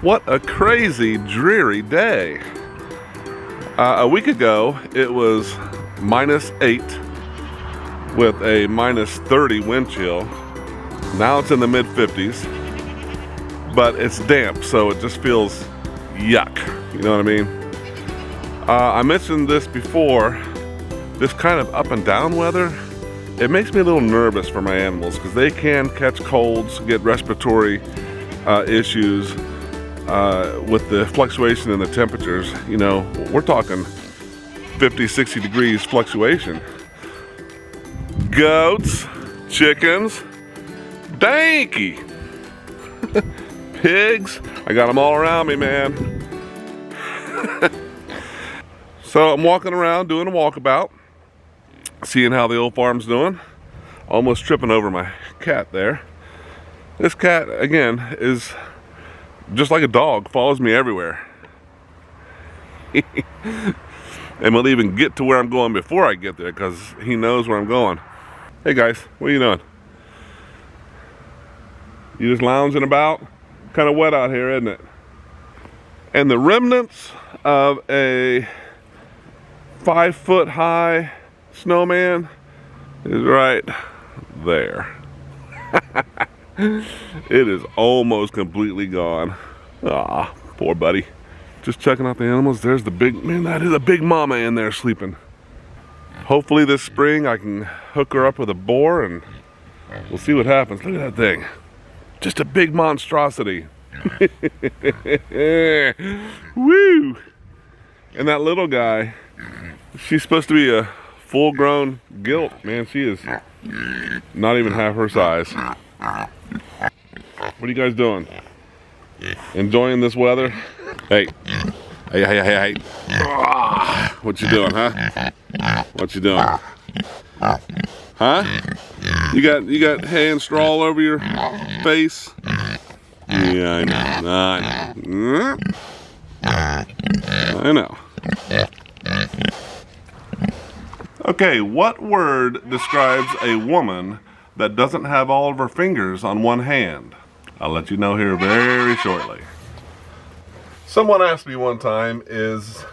What a crazy, dreary day. A week ago, it was -8 with a -30 wind chill. Now it's in the mid-50s, but it's damp, so it just feels yuck. You know what I mean? I mentioned this before, this kind of up and down weather, it makes me a little nervous for my animals because they can catch colds, get respiratory issues with the fluctuation in the temperatures. You know, we're talking 50, 60 degrees fluctuation. Goats, chickens, Danki, pigs, I got them all around me, man. So I'm walking around doing a walkabout, seeing how the old farm's doing. Almost tripping over my cat there. This cat, again, is just like a dog, follows me everywhere. And will even get to where I'm going before I get there because he knows where I'm going. Hey guys, what are you doing? You just lounging about? Kind of wet out here, isn't it? And the remnants of a 5-foot high snowman is right there. It is almost completely gone. Ah, poor buddy. Just checking out the animals. There's the big, man, that is a big mama in there sleeping. Hopefully this spring I can hook her up with a boar and we'll see what happens. Look at that thing. Just a big monstrosity. Woo! And that little guy, she's supposed to be a full-grown gilt. Man, she is not even half her size. What are you guys doing? Enjoying this weather? Hey. Hey. What you doing, huh? What you doing? Huh? You got hay and straw all over your face? Yeah, I know. Okay, what word describes a woman that doesn't have all of her fingers on one hand? I'll let you know here very shortly. Someone asked me one time, is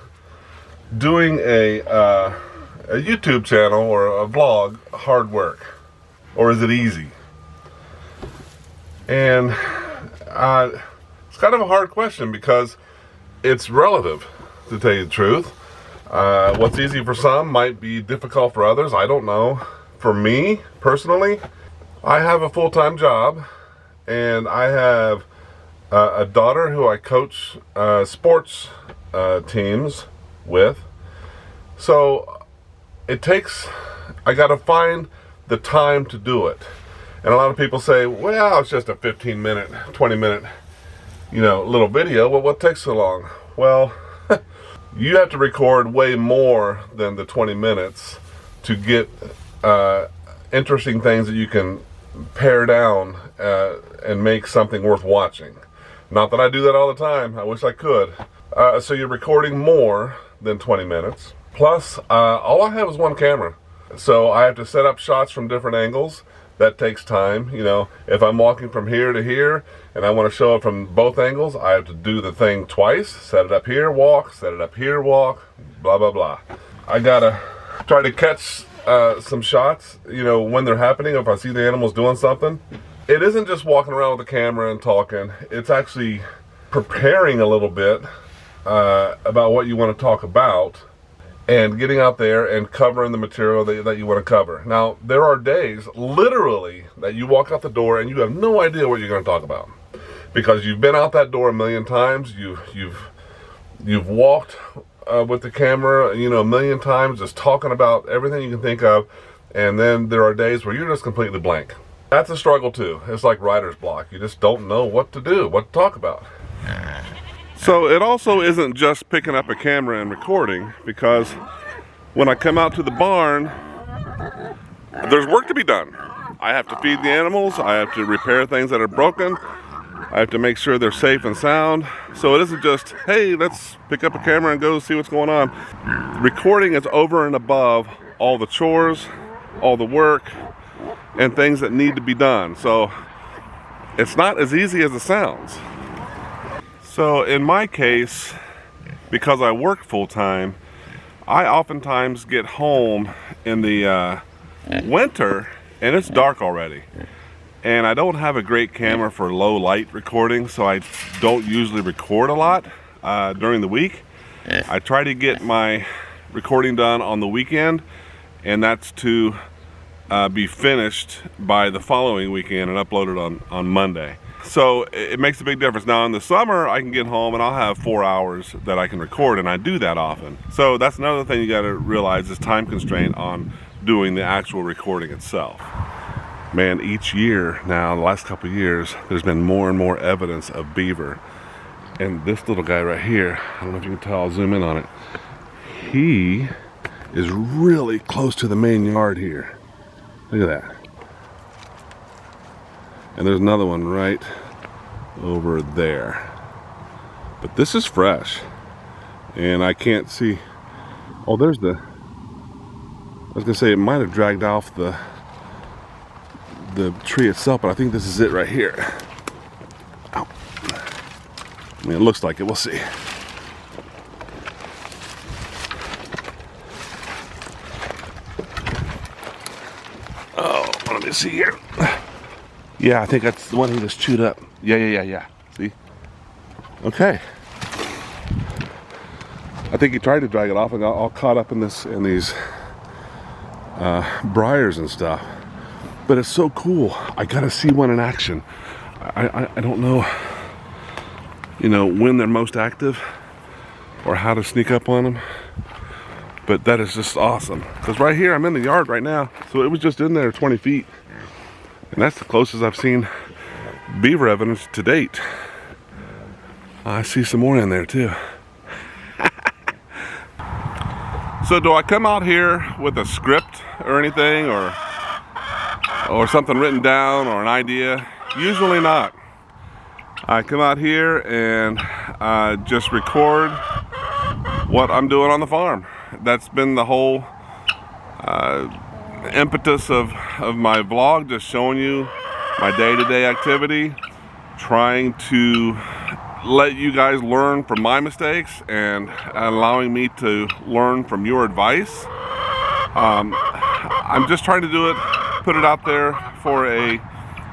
doing a YouTube channel or a vlog hard work, or is it easy? And it's kind of a hard question because it's relative, to tell you the truth. What's easy for some might be difficult for others. I don't know. For me, personally, I have a full-time job, and I have a daughter who I coach sports teams with. So it takes, I gotta find the time to do it. And a lot of people say, well, it's just a 15-minute, 20-minute, little video. Well, what takes so long? Well, you have to record way more than the 20 minutes to get interesting things that you can pare down and make something worth watching. Not that I do that all the time. I wish I could. So you're recording more than 20 minutes. Plus, all I have is one camera. So I have to set up shots from different angles. That takes time. If I'm walking from here to here and I want to show it from both angles, I have to do the thing twice. Set it up here, walk. Set it up here, walk. Blah, blah, blah. I gotta try to catch some shots, when they're happening. If I see the animals doing something, it isn't just walking around with the camera and talking. It's actually preparing a little bit about what you want to talk about and getting out there and covering the material that you want to cover. Now, there are days, literally, that you walk out the door and you have no idea what you're going to talk about because you've been out that door a million times. You've walked with the camera, a million times, just talking about everything you can think of, and then there are days where you're just completely blank. That's a struggle too. It's like writer's block. You just don't know what to do, what to talk about. So it also isn't just picking up a camera and recording, because when I come out to the barn, there's work to be done. I have to feed the animals, I have to repair things that are broken, I have to make sure they're safe and sound. So it isn't just, hey, let's pick up a camera and go see what's going on. Recording is over and above all the chores, all the work, and things that need to be done. So it's not as easy as it sounds. So in my case, because I work full-time, I oftentimes get home in the winter and it's dark already. And I don't have a great camera for low light recording, so I don't usually record a lot during the week. I try to get my recording done on the weekend, and that's to be finished by the following weekend and uploaded on Monday. So it makes a big difference. Now in the summer, I can get home and I'll have 4 hours that I can record, and I do that often. So that's another thing you got to realize is time constraint on doing the actual recording itself. Man, each year now, the last couple of years, there's been more and more evidence of beaver. And this little guy right here, I don't know if you can tell, I'll zoom in on it. He is really close to the main yard here. Look at that. And there's another one right over there. But this is fresh. And I can't see. Oh, there's the, I was gonna say it might have dragged off the tree itself, but I think this is it right here. Ow. I mean, it looks like it. We'll see. Oh, let me see here. Yeah, I think that's the one he just chewed up. Yeah. See? Okay. I think he tried to drag it off and got all caught up in these briars and stuff. But it's so cool. I gotta see one in action. I don't know, when they're most active or how to sneak up on them. But that is just awesome. Because right here, I'm in the yard right now. So it was just in there 20 feet. And that's the closest I've seen beaver evidence to date. I see some more in there too. So do I come out here with a script or anything, or something written down or an idea? Usually not. I come out here and just record what I'm doing on the farm. That's been the whole impetus of my vlog, just showing you my day-to-day activity, trying to let you guys learn from my mistakes and allowing me to learn from your advice. I'm just trying to do it, put it out there for a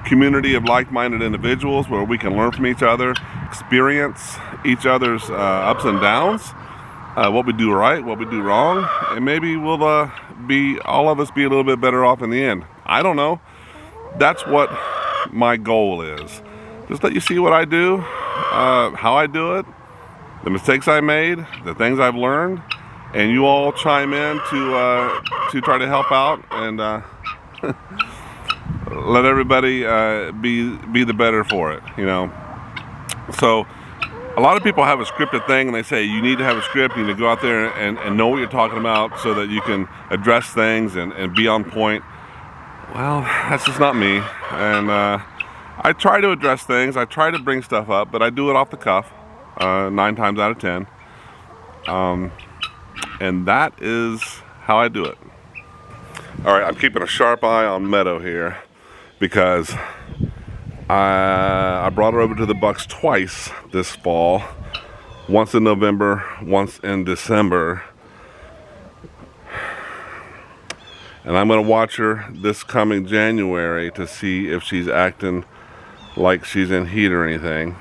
community of like-minded individuals where we can learn from each other, experience each other's ups and downs, what we do right, what we do wrong, and maybe we'll all of us be a little bit better off in the end. I don't know. That's what my goal is. Just let you see what I do, how I do it, the mistakes I made, the things I've learned, and you all chime in to try to help out and let everybody be the better for it, So a lot of people have a scripted thing, and they say you need to have a script, you need to go out there and know what you're talking about so that you can address things and be on point. Well, that's just not me. And I try to address things, I try to bring stuff up, but I do it off the cuff 9 times out of 10. And that is how I do it. All right, I'm keeping a sharp eye on Meadow here because I brought her over to the bucks twice this fall. Once in November, once in December. And I'm gonna watch her this coming January to see if she's acting like she's in heat or anything.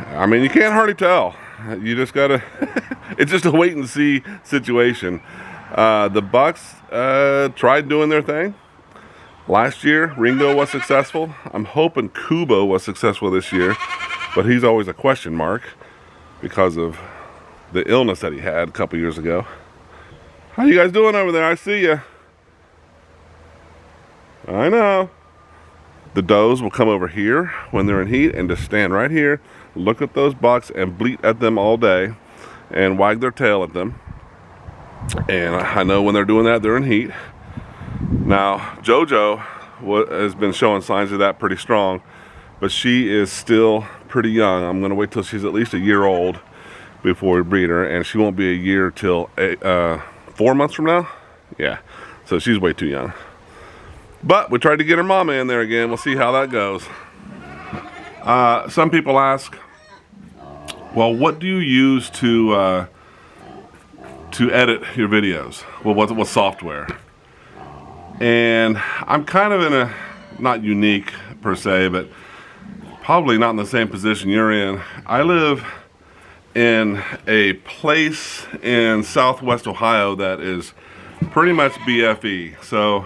I mean, you can't hardly tell. You just gotta, it's just a wait and see situation. The bucks tried doing their thing. Last year, Ringo was successful. I'm hoping Kubo was successful this year, but he's always a question mark because of the illness that he had a couple years ago. How you guys doing over there? I see you. I know. The does will come over here when they're in heat and just stand right here, look at those bucks and bleat at them all day and wag their tail at them. And I know when they're doing that, they're in heat. Now, JoJo has been showing signs of that pretty strong, but she is still pretty young. I'm gonna wait till she's at least a year old before we breed her, and she won't be a year till 4 months from now. Yeah, so she's way too young. But we tried to get her mama in there again. We'll see how that goes. Some people ask, Well, what do you use to edit your videos? Well, what software? And I'm kind of in a, not unique per se, but probably not in the same position you're in. I live in a place in Southwest Ohio that is pretty much BFE. So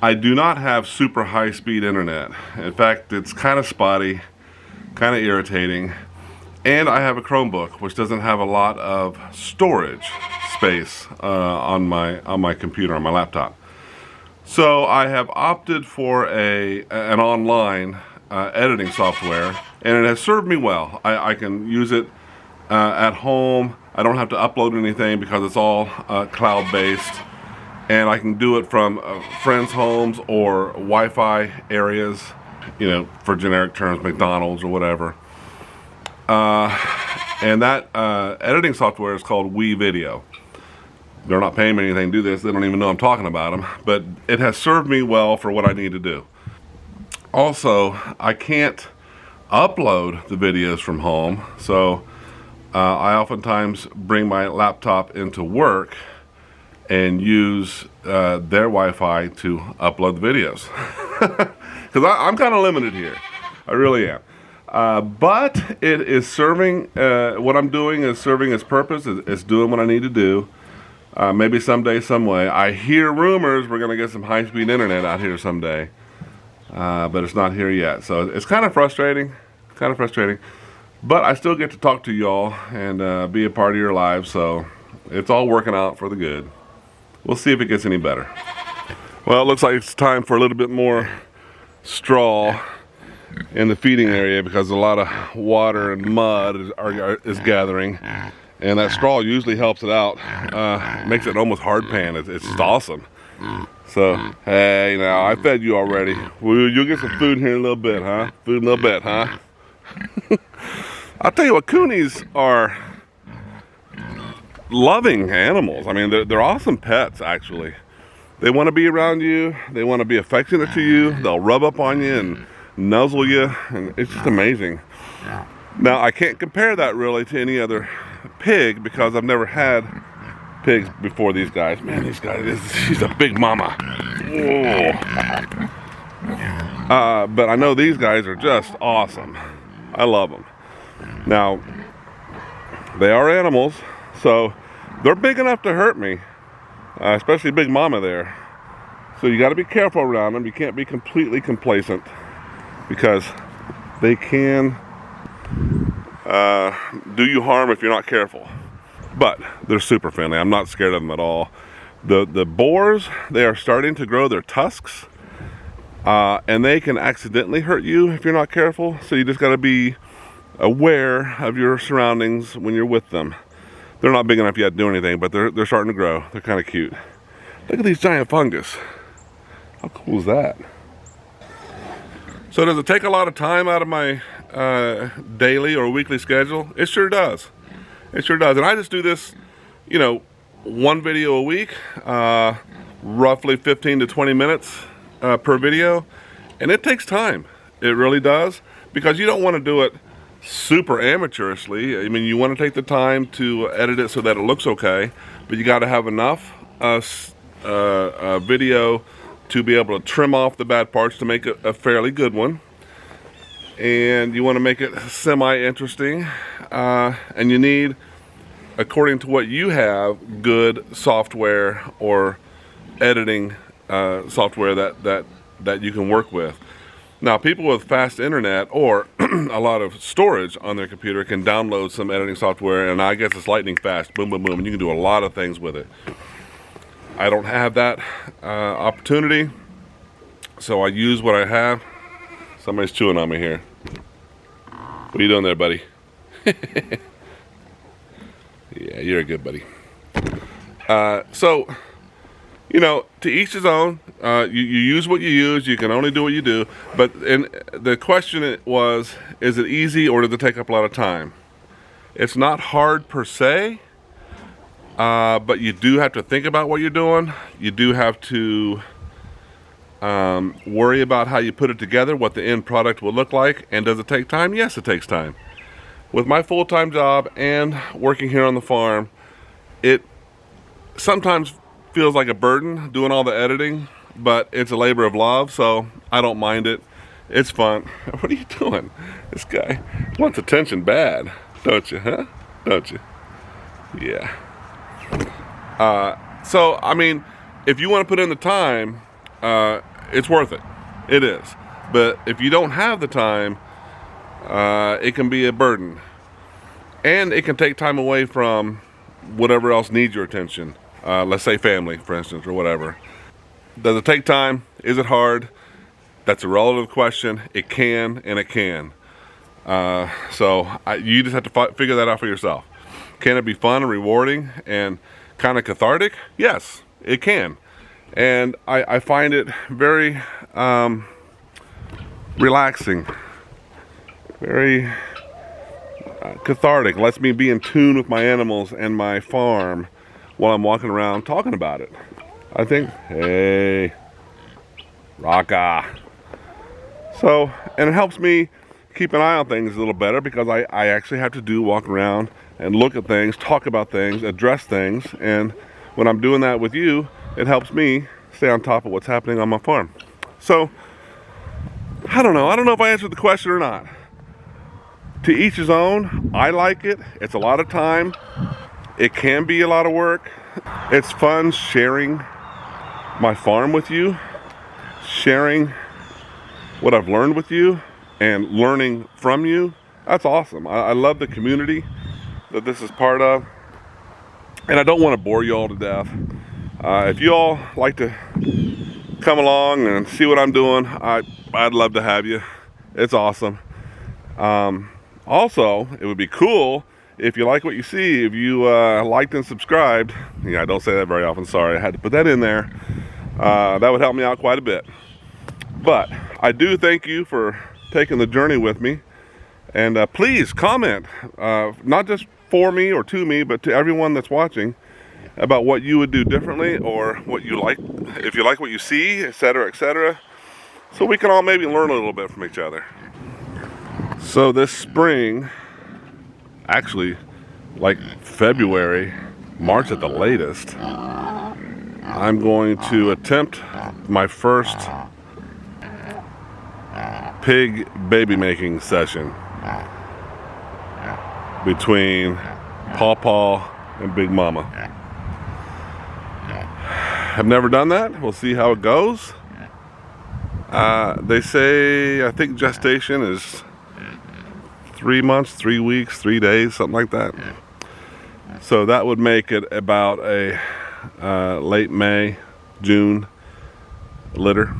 I do not have super high-speed internet. In fact, it's kind of spotty, kind of irritating. And I have a Chromebook, which doesn't have a lot of storage space on my computer, on my laptop. So I have opted for an online editing software, and it has served me well. I can use it at home. I don't have to upload anything because it's all cloud-based, and I can do it from friends' homes or Wi-Fi areas, you know, for generic terms, McDonald's or whatever. And that editing software is called Video. They're not paying me anything to do this. They don't even know I'm talking about them, but it has served me well for what I need to do. Also, I can't upload the videos from home, so I oftentimes bring my laptop into work and use their Wi-Fi to upload the videos. Because I'm kind of limited here. I really am. But it is serving, what I'm doing is serving its purpose. It's doing what I need to do. Maybe someday, some way. I hear rumors we're going to get some high-speed internet out here someday. But it's not here yet. So it's kind of frustrating. But I still get to talk to y'all and be a part of your lives. So it's all working out for the good. We'll see if it gets any better. Well, it looks like it's time for a little bit more straw in the feeding area because a lot of water and mud is gathering. And that straw usually helps it out, makes it almost hard pan. It's just awesome. So, hey, now I fed you already. Well, you'll get some food in here in a little bit, huh? Food in a little bit, huh? I'll tell you what, Kunes are loving animals. I mean, they're awesome pets, actually. They want to be around you. They want to be affectionate to you. They'll rub up on you and nuzzle you, and it's just amazing. Now, I can't compare that really to any other pig because I've never had pigs before these guys. Man, these guys, she's a big mama. But I know these guys are just awesome. I love them. Now, they are animals, so they're big enough to hurt me, especially Big Mama there. So you got to be careful around them. You can't be completely complacent because they can do you harm if you're not careful. But they're super friendly. I'm not scared of them at all. The boars, they are starting to grow their tusks, and they can accidentally hurt you if you're not careful. So you just got to be aware of your surroundings when you're with them. They're not big enough yet to do anything, but they're starting to grow. They're kind of cute. Look at these giant fungus. How cool is that? So does it take a lot of time out of my daily or weekly schedule? It sure does. It sure does. And I just do this, you know, one video a week, roughly 15 to 20 minutes per video. And it takes time. It really does. Because you don't want to do it super amateurishly. I mean, you want to take the time to edit it so that it looks okay. But you got to have enough video to be able to trim off the bad parts to make it a fairly good one. And you want to make it semi-interesting, and you need, according to what you have, good software or editing software that you can work with. Now, people with fast internet or a lot of storage on their computer can download some editing software, and I guess it's lightning fast, boom, boom, boom, and you can do a lot of things with it. I don't have that opportunity, so I use what I have. Somebody's chewing on me here. What are you doing there, buddy? Yeah, you're a good buddy. So, you know, to each his own. You use what you use. You can only do what you do. But the question was, is it easy or does it take up a lot of time? It's not hard per se, but you do have to think about what you're doing. You do have to worry about how you put it together, what the end product will look like. And does it take time? Yes, it takes time. with my full-time job and working here on the farm, it sometimes feels like a burden doing all the editing, but it's a labor of love, so I don't mind it. It's fun. What are you doing? This guy wants attention bad, don't you, huh? Don't you? Yeah. So, I mean, if you want to put in the time, it's worth it. It is. But if you don't have the time, it can be a burden. And it can take time away from whatever else needs your attention. Let's say family, for instance, or whatever. Does it take time? Is it hard? That's a relative question. It can, and it can. You just have to figure that out for yourself. Can it be fun and rewarding and kind of cathartic? Yes, it can. And I find it very relaxing, very cathartic. Lets me be in tune with my animals and my farm while I'm walking around talking about it. I think, hey, Raka. So, and it helps me keep an eye on things a little better because I actually have to walk around and look at things, talk about things, address things. And when I'm doing that with you, it helps me stay on top of what's happening on my farm. So, I don't know if I answered the question or not. To each his own. I like it. It's a lot of time. It can be a lot of work. It's fun sharing my farm with you, sharing what I've learned with you and learning from you. That's awesome. I love the community that this is part of, and I don't want to bore you all to death. If you all like to come along and see what I'm doing, I'd love to have you. It's awesome. Also, it would be cool if you like what you see, if you liked and subscribed. Yeah, I don't say that very often, sorry, I had to put that in there. That would help me out quite a bit. But I do thank you for taking the journey with me. And please comment, not just for me or to me, but to everyone that's watching, about what you would do differently or what you like, if you like what you see, etc., so we can all maybe learn a little bit from each other. So this spring, actually like February, March at the latest, I'm going to attempt my first pig baby making session between Paw Paw and Big Mama. I've never done that. We'll see how it goes. They say, I think gestation is 3 months, 3 weeks, 3 days, something like that. So that would make it about a late May, June litter.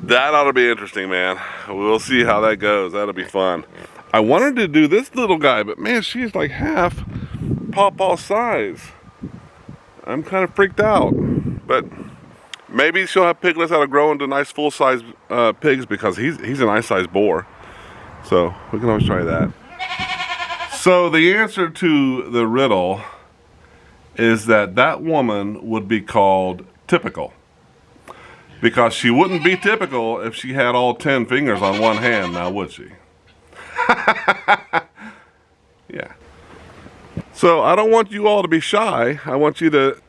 That ought to be interesting, man. We'll see how that goes. That'll be fun. I wanted to do this little guy, but man, she's like half Paw Paw's size. I'm kind of freaked out. But maybe she'll have piglets that'll grow into nice full-size pigs because he's a nice-sized boar. So we can always try that. So the answer to the riddle is that woman would be called typical. Because she wouldn't be typical if she had all 10 fingers on one hand, now would she? Yeah. So I don't want you all to be shy. I want you to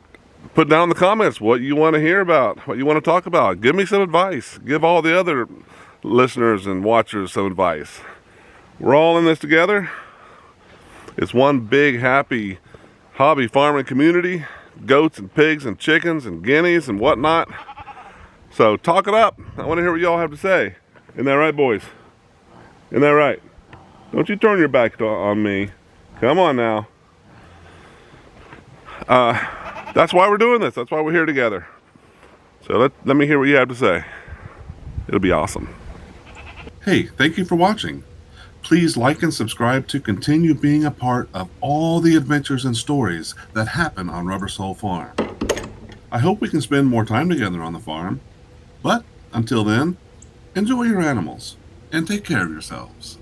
put down in the comments what you want to hear about, what you want to talk about. Give me some advice. Give all the other listeners and watchers some advice. We're all in this together. It's one big happy hobby farming community. Goats and pigs and chickens and guineas and whatnot. So talk it up. I want to hear what y'all have to say. Isn't that right, boys? Isn't that right? Don't you turn your back on me. Come on now. That's why we're doing this. That's why we're here together. So let me hear what you have to say. It'll be awesome. Hey, thank you for watching. Please like and subscribe to continue being a part of all the adventures and stories that happen on Rubber Soul Farm. I hope we can spend more time together on the farm. But until then, enjoy your animals and take care of yourselves.